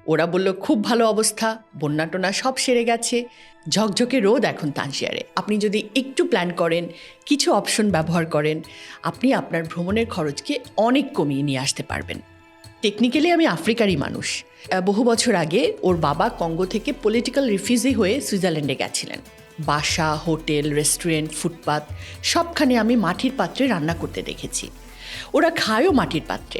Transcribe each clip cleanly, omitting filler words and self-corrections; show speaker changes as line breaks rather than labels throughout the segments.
ওরা বলল খুব ভালো অবস্থা, বন্যা টন্যা সব সেরে গেছে, ঝকঝকে রোদ এখন তানজিয়ারে। আপনি যদি একটু প্ল্যান করেন, কিছু অপশন ব্যবহার করেন, আপনি আপনার ভ্রমণের খরচকে অনেক কমিয়ে নিয়ে আসতে পারবেন। টেকনিক্যালি আমি আফ্রিকারই মানুষ। বহু বছর আগে ওর বাবা কঙ্গো থেকে পলিটিক্যাল রিফিউজি হয়ে সুইজারল্যান্ডে গেছিলেন। বাসা, হোটেল, রেস্টুরেন্ট, ফুটপাত সবখানে আমি মাটির পাত্রে রান্না করতে দেখেছি। ওরা খায়ও মাটির পাত্রে।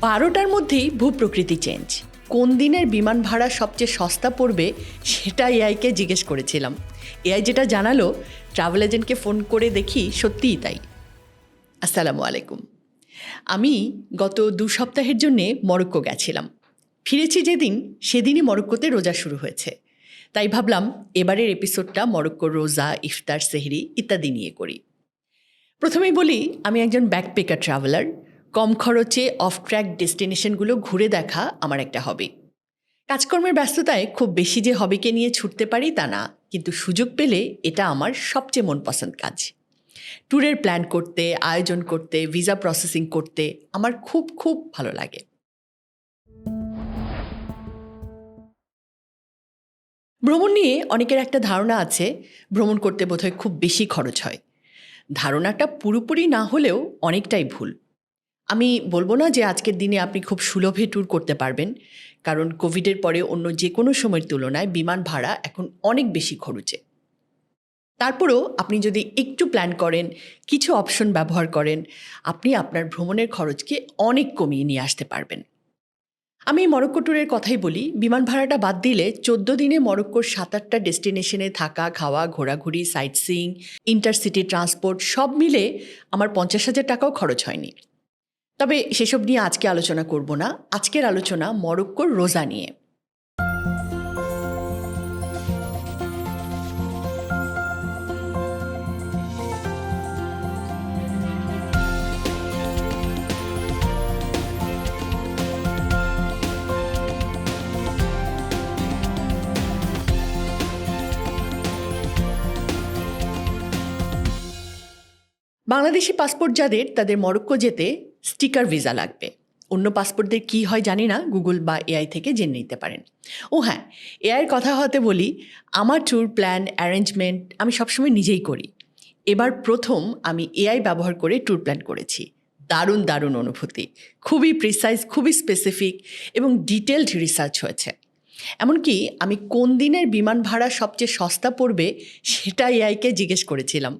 12টার মধ্যেই ভূপ্রকৃতি চেঞ্জ। কোন দিনের বিমান ভাড়া সবচেয়ে সস্তা পড়বে সেটা এআইকে জিজ্ঞেস করেছিলাম। এআই যেটা জানালো, ট্রাভেল এজেন্টকে ফোন করে দেখি সত্যিই তাই। আসসালামু আলাইকুম। আমি গত 2 সপ্তাহের জন্যে মরক্কো গেছিলাম। ফিরেছি যেদিন, সেদিনই মরক্কোতে রোজা শুরু হয়েছে। তাই ভাবলাম এবারের এপিসোডটা মরক্কোর রোজা, ইফতার, সেহরি ইত্যাদি নিয়ে করি। প্রথমেই বলি, আমি একজন ব্যাকপ্যাকার ট্রাভেলার। কম খরচে অফ ট্র্যাক ডেস্টিনেশনগুলো ঘুরে দেখা আমার একটা হবি। কাজকর্মের ব্যস্ততায় খুব বেশি যে হবিকে নিয়ে ছুটতে পারি তা না, কিন্তু সুযোগ পেলে এটা আমার সবচেয়ে মনপসন্দ কাজ। ট্যুরের প্ল্যান করতে, আয়োজন করতে, ভিসা প্রসেসিং করতে আমার খুব খুব ভালো লাগে। ভ্রমণ নিয়ে অনেকের একটা ধারণা আছে, ভ্রমণ করতে বোধহয় খুব বেশি খরচ হয়। ধারণাটা পুরোপুরি না হলেও অনেকটাই ভুল। আমি বলবো না যে আজকের দিনে আপনি খুব সুলভে ট্যুর করতে পারবেন, কারণ কোভিডের পরে অন্য যে কোনো সময়ের তুলনায় বিমান ভাড়া এখন অনেক বেশি খরচে। তারপরেও আপনি যদি একটু প্ল্যান করেন, কিছু অপশন ব্যবহার করেন, আপনি আপনার ভ্রমণের খরচকে অনেক কমিয়ে নিয়ে আসতে পারবেন। আমি মরক্কো ট্যুরের কথাই বলি। বিমান ভাড়াটা বাদ দিলে 14 দিনে মরক্কোর 7-8টা ডেস্টিনেশনে থাকা, খাওয়া, ঘোরাঘুরি, সাইট সিইং, ইন্টারসিটি ট্রান্সপোর্ট সব মিলে আমার 50,000 টাকাও খরচ হয়নি। তবে সেসব নিয়ে আজকে আলোচনা করব না। আজকের আলোচনা মরক্কোর রোজা নিয়ে। বাংলাদেশি পাসপোর্ট যাদের, তাদের মরক্কো যেতে স্টিকার ভিসা লাগবে। অন্য পাসপোর্টদের কী হয় জানি না, গুগল বা এআই থেকে জেনে নিতে পারেন। ও হ্যাঁ, এআইয়ের কথা হতে বলি, আমার ট্যুর প্ল্যান অ্যারেঞ্জমেন্ট আমি সবসময় নিজেই করি। এবার প্রথম আমি এআই ব্যবহার করে ট্যুর প্ল্যান করেছি। দারুণ দারুণ অনুভূতি। খুবই প্রিসাইজ, খুবই স্পেসিফিক এবং ডিটেলড রিসার্চ হয়েছে। এমনকি আমি কোন দিনের বিমান ভাড়া সবচেয়ে সস্তা পড়বে সেটা এআইকে জিজ্ঞেস করেছিলাম।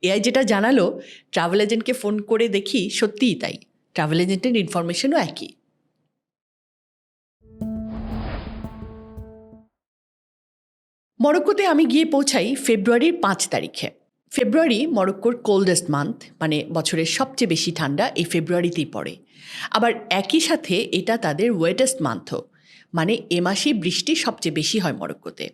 এআই যেটা জানালো, ট্রাভেল এজেন্টকে ফোন করে দেখি সত্যিই তাই। ট্রাভেল এজেন্টের ইনফরমেশনও একই। মরক্কোতে আমি গিয়ে পৌঁছাই ফেব্রুয়ারির 5 তারিখে। ফেব্রুয়ারি মরক্কোর কোল্ডেস্ট মান্থ, মানে বছরের সবচেয়ে বেশি ঠান্ডা এই ফেব্রুয়ারিতেই পড়ে। আবার একই সাথে এটা তাদের ওয়েটেস্ট মান্থও, মানে এ মাসেই বৃষ্টি সবচেয়ে বেশি হয় মরক্কোতে।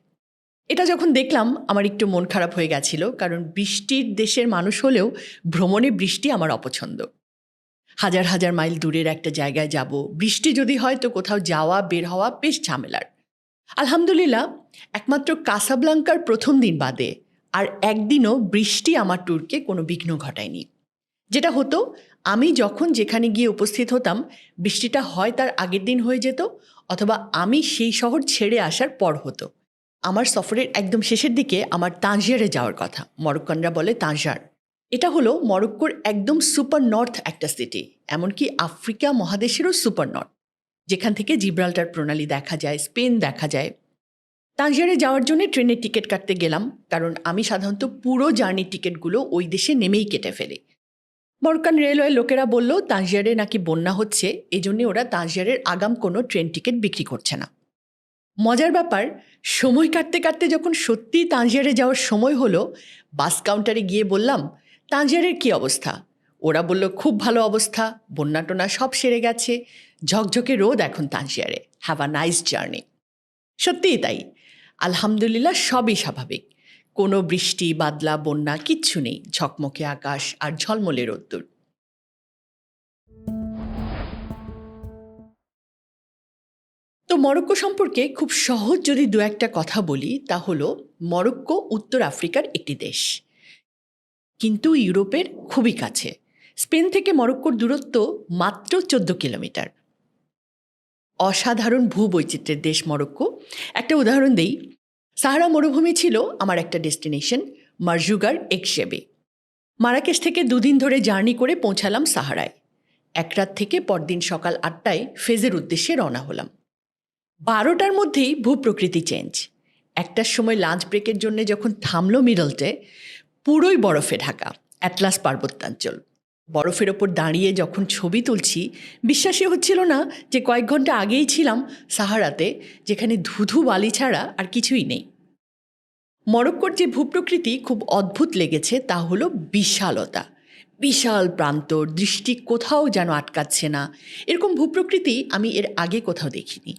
এটা যখন দেখলাম আমার একটু মন খারাপ হয়ে গেছিল, কারণ বৃষ্টির দেশের মানুষ হলেও ভ্রমণে বৃষ্টি আমার অপছন্দ। হাজার হাজার মাইল দূরের একটা জায়গায় যাব, বৃষ্টি যদি হয় তো কোথাও যাওয়া বের হওয়া বেশ ঝামেলার। আলহামদুলিল্লাহ, একমাত্র কাসাব্লাঙ্কার প্রথম দিন বাদে আর একদিনও বৃষ্টি আমার ট্যুরকে কোনো বিঘ্ন ঘটায়নি। যেটা হতো, আমি যখন যেখানে গিয়ে উপস্থিত হতাম, বৃষ্টিটা হয় তার আগের দিন হয়ে যেত, অথবা আমি সেই শহর ছেড়ে আসার পর হতো। আমার সফরের একদম শেষের দিকে আমার তানজিয়ারে যাওয়ার কথা। মরক্কানরা বলে তাঁজার। এটা হলো মরক্কোর একদম সুপার নর্থ একটা সিটি, এমনকি আফ্রিকা মহাদেশেরও সুপার নর্থ, যেখান থেকে জিব্রাল্টার প্রণালী দেখা যায়, স্পেন দেখা যায়। তানজিয়ারে যাওয়ার জন্য ট্রেনের টিকিট কাটতে গেলাম, কারণ আমি সাধারণত পুরো জার্নির টিকিটগুলো ওই দেশে নেমেই কেটে ফেলি। মরক্কান রেলওয়ের লোকেরা বলল তানজিয়ারে নাকি বন্যা হচ্ছে, এজন্য ওরা তানজিয়ারের আগাম কোনো ট্রেন টিকিট বিক্রি করছে না। মজার ব্যাপার, সময় কাটতে কাটতে যখন সত্যিই তানজিয়ারে যাওয়ার সময় হলো, বাস কাউন্টারে গিয়ে বললাম, তানজিয়ারের কী অবস্থা? ওরা বলল খুব ভালো অবস্থা, বন্যা টন্যা সব সেরে গেছে, ঝকঝকে রোদ এখন তানজিয়ারে, হ্যাভ আ নাইস জার্নি। সত্যিই তাই। আলহামদুলিল্লাহ, সবই স্বাভাবিক। কোনো বৃষ্টি, বাদলা, বন্যা কিচ্ছু নেই। ঝকমকে আকাশ আর ঝলমলে রোদ্দুর। তো মরক্কো সম্পর্কে খুব সহজ যদি দু একটা কথা বলি, তা হলো মরক্কো উত্তর আফ্রিকার একটি দেশ, কিন্তু ইউরোপের খুবই কাছে। স্পেন থেকে মরক্কোর দূরত্ব মাত্র 14 কিলোমিটার। অসাধারণ ভূবৈচিত্র্যের দেশ মরক্কো। একটা উদাহরণ দেই, সাহারা মরুভূমি ছিল আমার একটা ডেস্টিনেশন, মারজুগার একশেবে। মারাকেশ থেকে 2 দিন ধরে জার্নি করে পৌঁছালাম সাহারায়। এক রাত থেকে পরদিন সকাল 8টায় ফেজের উদ্দেশ্যে রওনা হলাম। 12টার মধ্যেই ভূপ্রকৃতি চেঞ্জ। 1টার সময় লাঞ্চ ব্রেকের জন্য যখন থামলো মিডলটে, পুরোই বরফে ঢাকা অ্যাটলাস পার্বত্যাঞ্চল। বরফের ওপর দাঁড়িয়ে যখন ছবি তুলছি, বিশ্বাসই হচ্ছিল না যে কয়েক ঘন্টা আগেই ছিলাম সাহারাতে, যেখানে ধুধু বালি ছাড়া আর কিছুই নেই। মরক্কোর যে ভূপ্রকৃতি খুব অদ্ভুত লেগেছে তা হলো বিশালতা। বিশাল প্রান্তর, দৃষ্টি কোথাও যেন আটকাচ্ছে না। এরকম ভূপ্রকৃতি আমি এর আগে কোথাও দেখিনি।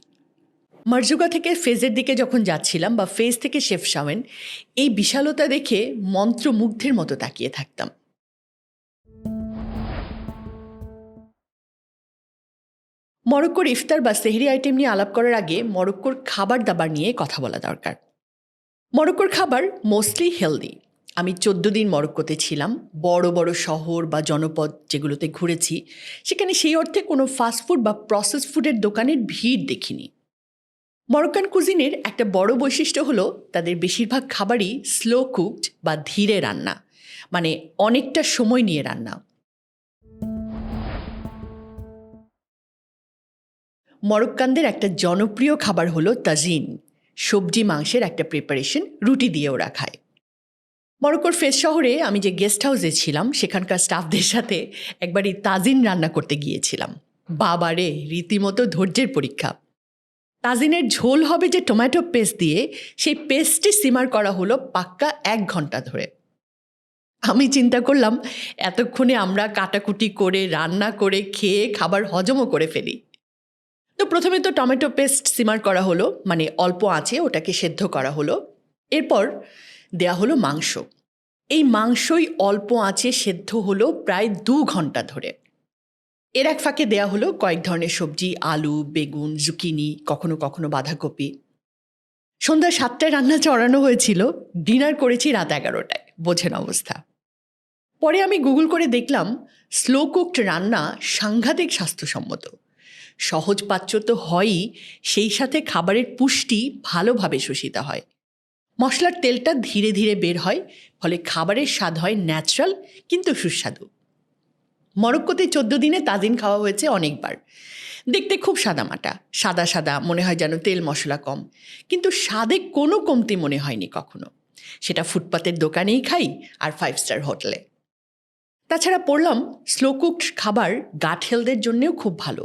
মারজুগা থেকে ফেজের দিকে যখন যাচ্ছিলাম বা ফেজ থেকে শেফশাওয়েন, এই বিশালতা দেখে মন্ত্রমুগ্ধের মতো তাকিয়ে থাকতাম। মরক্কোর ইফতার বা সেহরি আইটেম নিয়ে আলাপ করার আগে মরক্কোর খাবার দাবার নিয়ে কথা বলা দরকার। মরক্কোর খাবার মোস্টলি হেলদি। আমি 14 দিন মরক্কোতে ছিলাম। বড় বড় শহর বা জনপদ যেগুলোতে ঘুরেছি, সেখানে সেই অর্থে কোনো ফাস্টফুড বা প্রসেস ফুডের দোকানের ভিড় দেখিনি। মরক্কান কুজিনের একটা বড় বৈশিষ্ট্য হলো তাদের বেশিরভাগ খাবারই স্লো কুকড বা ধীরে রান্না, মানে অনেকটা সময় নিয়ে রান্না। মরক্কানদের একটা জনপ্রিয় খাবার হলো তাজিন, সবজি মাংসের একটা প্রিপারেশন, রুটি দিয়ে ওরা খায়। মরক্কোর ফেজ শহরে আমি যে গেস্ট হাউসে ছিলাম, সেখানকার স্টাফদের সাথে একবারই তাজিন রান্না করতে গিয়েছিলাম। বাবারে, রীতিমতো ধৈর্যের পরীক্ষা। তাজিনের ঝোল হবে যে টমেটো পেস্ট দিয়ে, সেই পেস্টটি সিমার করা হলো পাক্কা 1 ঘন্টা ধরে। আমি চিন্তা করলাম এতক্ষণে আমরা কাটাকুটি করে রান্না করে খেয়ে খাবার হজমও করে ফেলি। তো প্রথমে তো টমেটো পেস্ট সিমার করা হলো, মানে অল্প আঁচে ওটাকে সেদ্ধ করা হলো। এরপর দেয়া হলো মাংস। এই মাংসই অল্প আঁচে সেদ্ধ হলো প্রায় 2 ঘন্টা ধরে। এর এক ফাঁকে দেয়া হলো কয়েক ধরনের সবজি, আলু, বেগুন, জুকিনি, কখনো কখনো বাঁধাকপি। সন্ধ্যা 7টায় রান্না চড়ানো হয়েছিল, ডিনার করেছি রাত 11টায়। বোঝেন অবস্থা। পরে আমি গুগল করে দেখলাম স্লো কুকড রান্না সাংঘাতিক স্বাস্থ্যসম্মত। সহজ পাচ্য তো হয়ই, সেই সাথে খাবারের পুষ্টি ভালোভাবে শোষিত হয়। মশলার তেলটা ধীরে ধীরে বের হয়, ফলে খাবারের স্বাদ হয় ন্যাচারাল কিন্তু সুস্বাদু। মরক্কোতে 14 দিনে তাজিন খাওয়া হয়েছে অনেকবার। দেখতে খুব সাদামাটা, সাদা সাদা, মনে হয় যেন তেল মশলা কম, কিন্তু স্বাদে কোনো কমতি মনে হয়নি কখনো। সেটা ফুটপাতের দোকানেই খাই আর 5 স্টার হোটেলে। তাছাড়া পড়লাম স্লো কুকড খাবার গাট হেলথের জন্যেও খুব ভালো।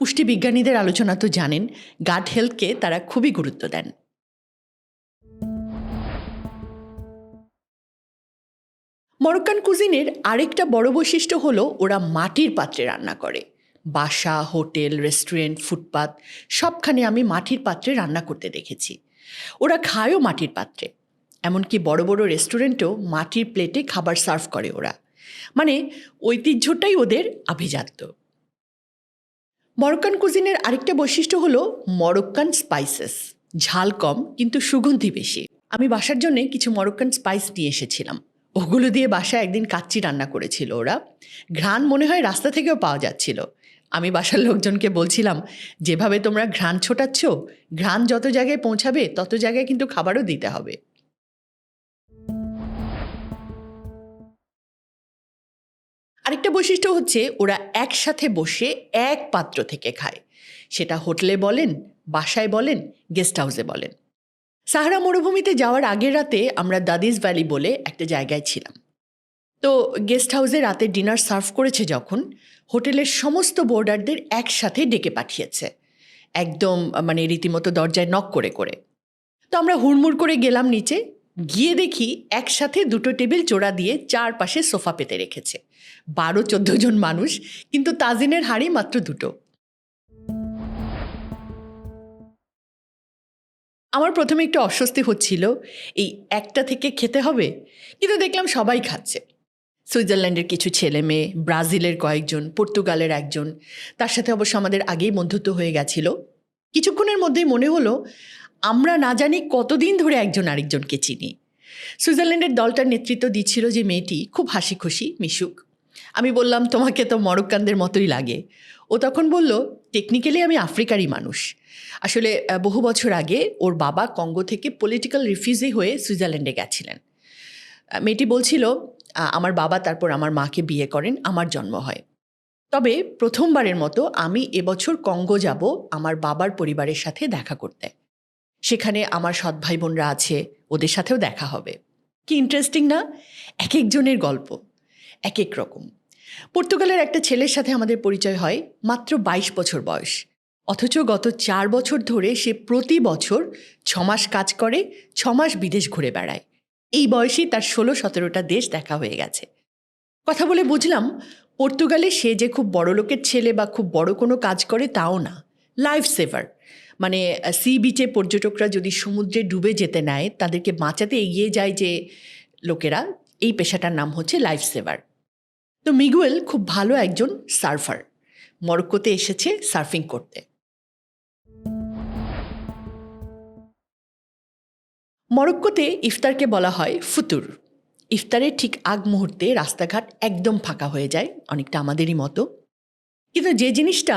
পুষ্টিবিজ্ঞানীদের আলোচনা তো জানেন, গাট হেলথকে তারা খুবই গুরুত্ব দেন। মরক্কান কুজিনের আরেকটা বড় বৈশিষ্ট্য হলো ওরা মাটির পাত্রে রান্না করে। বাসা, হোটেল, রেস্টুরেন্ট, ফুটপাত সবখানে আমি মাটির পাত্রে রান্না করতে দেখেছি। ওরা খায়ও মাটির পাত্রে, এমনকি বড় বড় রেস্টুরেন্টেও মাটির প্লেটে খাবার সার্ভ করে ওরা। মানে ঐতিহ্যটাই ওদের আভিজাত্য। মরক্কান কুজিনের আরেকটা বৈশিষ্ট্য হলো মরক্কান স্পাইসেস। ঝাল কম কিন্তু সুগন্ধি বেশি। আমি বাসার জন্য কিছু মরক্কান স্পাইস নিয়ে এসেছিলাম। ওগুলো দিয়ে বাসায় একদিন কাচ্চি রান্না করেছিল ওরা। ঘ্রাণ মনে হয় রাস্তা থেকেও পাওয়া যাচ্ছিল। আমি বাসার লোকজনকে বলছিলাম, যেভাবে তোমরা ঘ্রাণ ছোটাচ্ছ, ঘ্রাণ যত জায়গায় পৌঁছাবে তত জায়গায় কিন্তু খাবারও দিতে হবে। আরেকটা বৈশিষ্ট্য হচ্ছে ওরা একসাথে বসে এক পাত্র থেকে খায়। সেটা হোটেলে বলেন, বাসায় বলেন, গেস্ট হাউসে বলেন। সাহারা মরুভূমিতে যাওয়ার আগের রাতে আমরা দাদিস ভ্যালি বলে একটা জায়গায় ছিলাম। তো গেস্ট হাউসে রাতে ডিনার সার্ভ করেছে যখন, হোটেলের সমস্ত বোর্ডারদের একসাথে ডেকে পাঠিয়েছে, একদম মানে রীতিমতো দরজায় নক করে করে। তো আমরা হুড়মুড় করে গেলাম নিচে, গিয়ে দেখি একসাথে 2টো টেবিল জোড়া দিয়ে চারপাশে সোফা পেতে রেখেছে। 12-14 জন মানুষ, কিন্তু তাজিনের হাঁড়ি মাত্র 2টো। আমার প্রথমে একটু অস্বস্তি হচ্ছিল, এই একটা থেকে খেতে হবে, কিন্তু দেখলাম সবাই খাচ্ছে। সুইজারল্যান্ডের কিছু ছেলে মেয়ে, ব্রাজিলের কয়েকজন, পর্তুগালের একজন, তার সাথে অবশ্য আমাদের আগেই বন্ধুত্ব হয়ে গেছিল। কিছুক্ষণের মধ্যেই মনে হলো আমরা না জানি কতদিন ধরে একজন আরেকজনকে চিনি। সুইজারল্যান্ডের দলটার নেতৃত্ব দিচ্ছিল যে মেয়েটি, খুব হাসি খুশি মিশুক। আমি বললাম, তোমাকে তো মরক্কানদের মতোই লাগে। ও ও তখন বলল, টেকনিক্যালি আমি আফ্রিকারই মানুষ। আসলে বহু বছর আগে ওর বাবা কঙ্গো থেকে পলিটিক্যাল রিফিউজি হয়ে সুইজারল্যান্ডে গেছিলেন। মেয়েটি বলছিল, আমার বাবা তারপর আমার মাকে বিয়ে করেন, আমার জন্ম হয়। তবে প্রথমবারের মতো আমি এবছর কঙ্গো যাব আমার বাবার পরিবারের সাথে দেখা করতে। সেখানে আমার সৎ ভাই বোনরা আছে, ওদের সাথেও দেখা হবে। কি ইন্টারেস্টিং না? এক একজনের গল্প এক এক রকম। পর্তুগালের একটা ছেলের সাথে আমাদের পরিচয় হয় মাত্র 22 বছর বয়স, অথচ গত 4 বছর ধরে সে প্রতি বছর 6 মাস কাজ করে, 6 মাস বিদেশ ঘুরে বেড়ায়। এই বয়সেই তার 16-17টা দেশ দেখা হয়ে গেছে। কথা বলে বুঝলাম, পর্তুগালে সে যে খুব বড় লোকের ছেলে বা খুব বড় কোনো কাজ করে তাও না, লাইফ সেভার। মানে সি বিচে পর্যটকরা যদি সমুদ্রে ডুবে যেতে নেয়, তাদেরকে বাঁচাতে এগিয়ে যায় যে লোকেরা, এই পেশাটার নাম হচ্ছে লাইফ সেভার। তো মিগুয়েল খুব ভালো একজন সার্ফার, মরক্কোতে এসেছে সার্ফিং করতে। মরক্কোতে ইফতারকে বলা হয় ফুতুর। ইফতারের ঠিক আগ মুহূর্তে রাস্তাঘাট একদম ফাঁকা হয়ে যায়, অনেকটা আমাদেরই মতো। কিন্তু যে জিনিসটা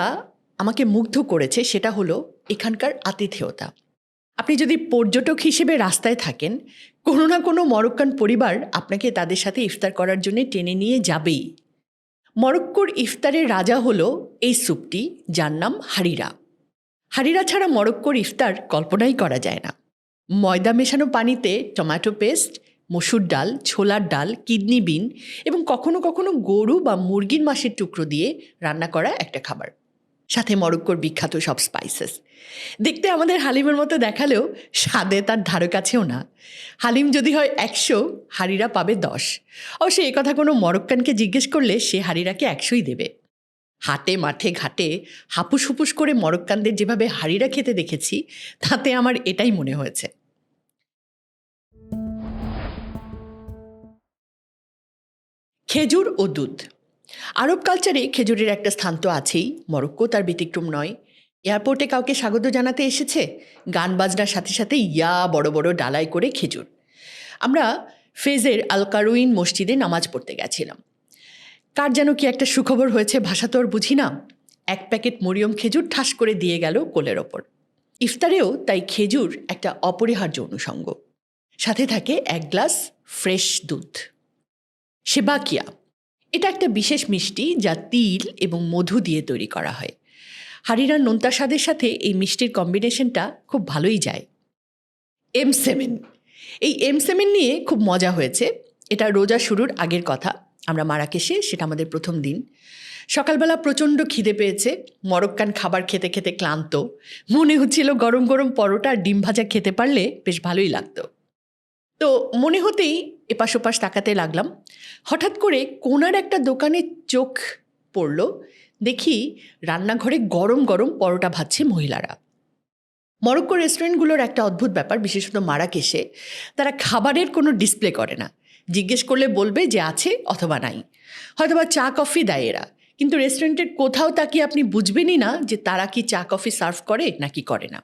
আমাকে মুগ্ধ করেছে সেটা হলো এখানকার আতিথেয়তা। আপনি যদি পর্যটক হিসেবে রাস্তায় থাকেন, কোনো না কোনো মরক্কান পরিবার আপনাকে তাদের সাথে ইফতার করার জন্য টেনে নিয়ে যাবেই। মরক্কোর ইফতারের রাজা হলো এই স্যুপটি, যার নাম হারিরা। হারিরা ছাড়া মরক্কোর ইফতার কল্পনাই করা যায় না। ময়দা মেশানো পানিতে টমেটো পেস্ট, মসুর ডাল, ছোলার ডাল, কিডনি বিন এবং কখনো কখনো গরু বা মুরগির মাংসের টুকরো দিয়ে রান্না করা একটা খাবার, সাথে মরক্কোর বিখ্যাত সব স্পাইসেস। দেখতে আমাদের হালিমের মতো দেখালেও স্বাদে তার ধারে কাছেও না। হালিম যদি হয় 100, হারিরা পাবে 10। অবশ্য এ কথা কোনো মরক্কানকে জিজ্ঞেস করলে সে হারিরাকে 100ই দেবে। হাটে মাঠে ঘাটে হাপুস হুপুস করে মরক্কানদের যেভাবে হারিরা খেতে দেখেছি, তাতে আমার এটাই মনে হয়েছে। খেজুর ও দুধ। আরব কালচারে খেজুরের একটা স্থান তো আছেই, মরক্কো তার ব্যতিক্রম নয়। এয়ারপোর্টে কাউকে স্বাগত জানাতে এসেছে, গান বাজনার সাথে সাথে বড় বড় ডালায় করে খেজুর। আমরা ফেজের আল কারুইন মসজিদে নামাজ পড়তে গেছিলাম। কার যেন কি একটা সুখবর হয়েছে, ভাষা তো আর বুঝি না। 1 প্যাকেট মরিয়ম খেজুর ঠাস করে দিয়ে গেল কোলের ওপর। ইফতারেও তাই খেজুর একটা অপরিহার্য অনুষঙ্গ। সাথে থাকে 1 গ্লাস ফ্রেশ দুধ। সেবাকিয়া, এটা একটা বিশেষ মিষ্টি যা তিল এবং মধু দিয়ে তৈরি করা হয়। হারিরার নোনতা স্বাদের সাথে এই মিষ্টির কম্বিনেশনটা খুব ভালোই যায়। এমসেমেন, এই এমসেমেন নিয়ে খুব মজা হয়েছে। এটা রোজা শুরুর আগের কথা। আমরা মারাকেশে, সেটা আমাদের প্রথম দিন। সকালবেলা প্রচণ্ড খিদে পেয়েছে, মরক্কান খাবার খেতে খেতে ক্লান্ত। মনে হচ্ছিল গরম গরম পরোটা আর ডিম ভাজা খেতে পারলে বেশ ভালোই লাগতো। তো মনে হতেই এপাশ ওপাশ তাকাতে লাগলাম। হঠাৎ করে কোনার একটা দোকানে চোখ পড়ল, দেখি রান্নাঘরে গরম গরম পরোটা ভাজছে মহিলারা। মরক্কো রেস্টুরেন্টগুলোর একটা অদ্ভুত ব্যাপার, বিশেষত মারাকেশে, তারা খাবারের কোনো ডিসপ্লে করে না। জিজ্ঞেস করলে বলবে যে আছে অথবা নাই, হয়তোবা চা কফি দেয় এরা, কিন্তু রেস্টুরেন্টের কোথাও তাকিয়ে আপনি বুঝবেনই না যে তারা কি চা কফি সার্ভ করে নাকি করে না।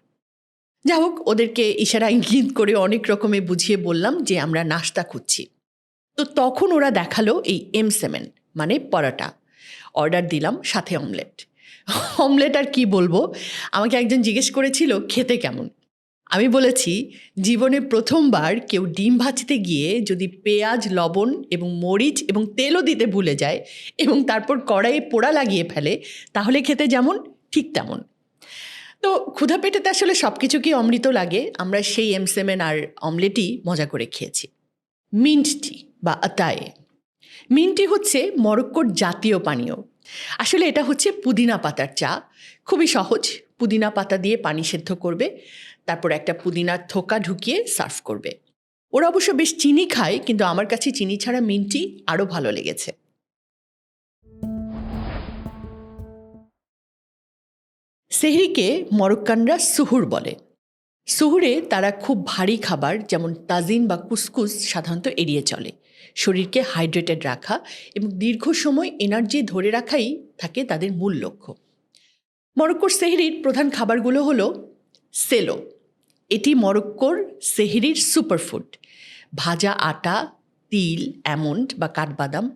যা হোক, ওদেরকে ইশারা ইঙ্গিত করে অনেক রকমে বুঝিয়ে বললাম যে আমরা নাস্তা খুঁজছি। তো তখন ওরা দেখালো এই এমসেমেন, মানে পরোটা। অর্ডার দিলাম, সাথে অমলেট। অমলেট আর কি বলবো, আমাকে একজন জিজ্ঞেস করেছিল খেতে কেমন। আমি বলেছি, জীবনে প্রথমবার কেউ ডিম ভাজতে গিয়ে যদি পেঁয়াজ, লবণ এবং মরিচ এবং তেলও দিতে ভুলে যায় এবং তারপর কড়াইয়ে পোড়া লাগিয়ে ফেলে, তাহলে খেতে যেমন ঠিক তেমন। তো ক্ষুধা পেটেতে আসলে সব কিছু কি অমৃত লাগে। আমরা সেই এমসেমেন আর অমলেটই মজা করে খেয়েছি। মিন্ট টি বা আতায়ে। মিন্ট টি হচ্ছে মরক্কোর জাতীয় পানীয়। আসলে এটা হচ্ছে পুদিনা পাতার চা। খুবই সহজ। পুদিনা পাতা দিয়ে পানি সেদ্ধ করবে, তারপর একটা পুদিনার থোকা ঢুকিয়ে সার্ভ করবে। ওরা অবশ্য বেশ চিনি খায়, কিন্তু আমার কাছে চিনি ছাড়া মিন্ট টি আরও ভালো লেগেছে। সেহরিকে মরক্কানরা সুহুর বলে। সুহুরে তারা খুব ভারী খাবার যেমন তাজিন বা কুসকুস সাধারণত এড়িয়ে চলে। শরীরকে হাইড্রেটেড রাখা এবং দীর্ঘ সময় এনার্জি ধরে রাখাই থাকে তাদের মূল লক্ষ্য। মরক্কোর সেহরির প্রধান খাবারগুলো হলো সেলো। এটি মরক্কোর সেহরির সুপারফুড। ভাজা আটা, তিল, অ্যামন্ড বা কাঠবাদাম,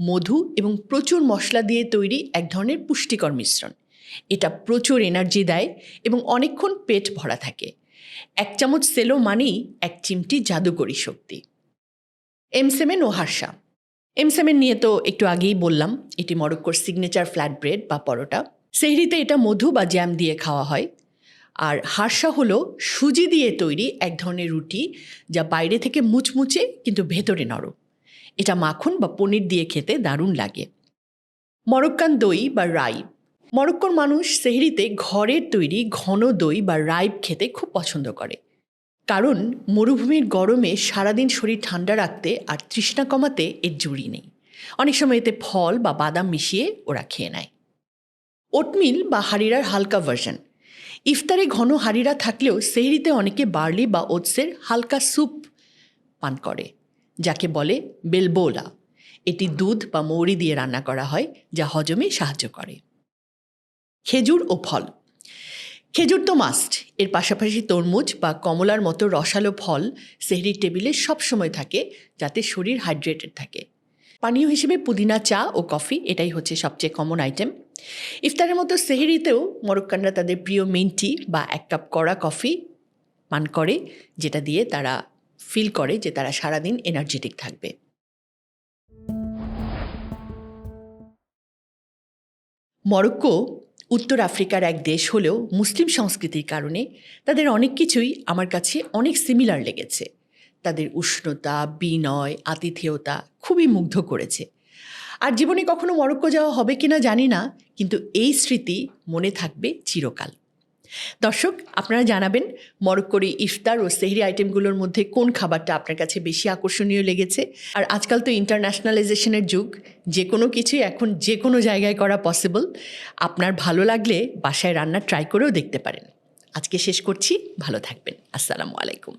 মধু এবং প্রচুর মশলা দিয়ে তৈরি এক ধরনের পুষ্টিকর মিশ্রণ। এটা প্রচুর এনার্জি দেয় এবং অনেকক্ষণ পেট ভরা থাকে। 1 চামচ সেলো মানেই 1 চিমটি জাদুকরী শক্তি। এমসেমেন ও হার্সা। এমসেমেন নিয়ে তো একটু আগেই বললাম, এটি মরক্কোর সিগনেচার ফ্ল্যাট ব্রেড বা পরোটা। সেহরিতে এটা মধু বা জ্যাম দিয়ে খাওয়া হয়। আর হার্সা হলো সুজি দিয়ে তৈরি এক ধরনের রুটি, যা বাইরে থেকে মুচমুচে কিন্তু ভেতরে নরম। এটা মাখন বা পনির দিয়ে খেতে দারুণ লাগে। মরক্কান দই বা রাইব। মরক্কোর মানুষ সেহরিতে ঘরের তৈরি ঘন দই বা রাইব খেতে খুব পছন্দ করে, কারণ মরুভূমির গরমে সারাদিন শরীর ঠান্ডা রাখতে আর তৃষ্ণা কমাতে এর জুড়ি নেই। অনেক সময় এতে ফল বা বাদাম মিশিয়ে ওরা খেয়ে নেয়। ওটমিল বা হারিরার হালকা ভার্সন। ইফতারে ঘন হারিরা থাকলেও সেহরিতে অনেকে বার্লি বা ওটসের হালকা স্যুপ পান করে, যাকে বলে বেলবোলা। এটি দুধ বা মৌরি দিয়ে রান্না করা হয়, যা হজমে সাহায্য করে। খেজুর ও ফল। খেজুর তো মাস্ট, এর পাশাপাশি তরমুজ বা কমলার মতো রসালো ফল সেহরির টেবিলে সবসময় থাকে, যাতে শরীর হাইড্রেটেড থাকে। পানীয় হিসেবে পুদিনা চা ও কফি, এটাই হচ্ছে সবচেয়ে কমন আইটেম। ইফতারের মতো সেহরিতেও মরক্কানরা তাদের প্রিয় মেইন টি বা 1 কাপ কড়া কফি পান করে, যেটা দিয়ে তারা ফিল করে যে তারা সারাদিন এনার্জেটিক থাকবে। মরক্কো উত্তর আফ্রিকার এক দেশ হলেও মুসলিম সংস্কৃতির কারণে তাদের অনেক কিছুই আমার কাছে অনেক সিমিলার লেগেছে। তাদের উষ্ণতা, বিনয়, আতিথেয়তা খুবই মুগ্ধ করেছে। আর জীবনে কখনো মরক্কো যাওয়া হবে কিনা জানি না, কিন্তু এই স্মৃতি মনে থাকবে চিরকাল। দর্শক, আপনারা জানাবেন মরক্কোর এই ইফতার ও সেহরি আইটেমগুলোর মধ্যে কোন খাবারটা আপনার কাছে বেশি আকর্ষণীয় লেগেছে। আর আজকাল তো ইন্টারন্যাশনালাইজেশনের যুগ, যে কোনো কিছুই এখন যে কোনো জায়গায় করা পসিবল। আপনার ভালো লাগলে বাসায় রান্না ট্রাই করেও দেখতে পারেন। আজকে শেষ করছি, ভালো থাকবেন। আসসালামু আলাইকুম।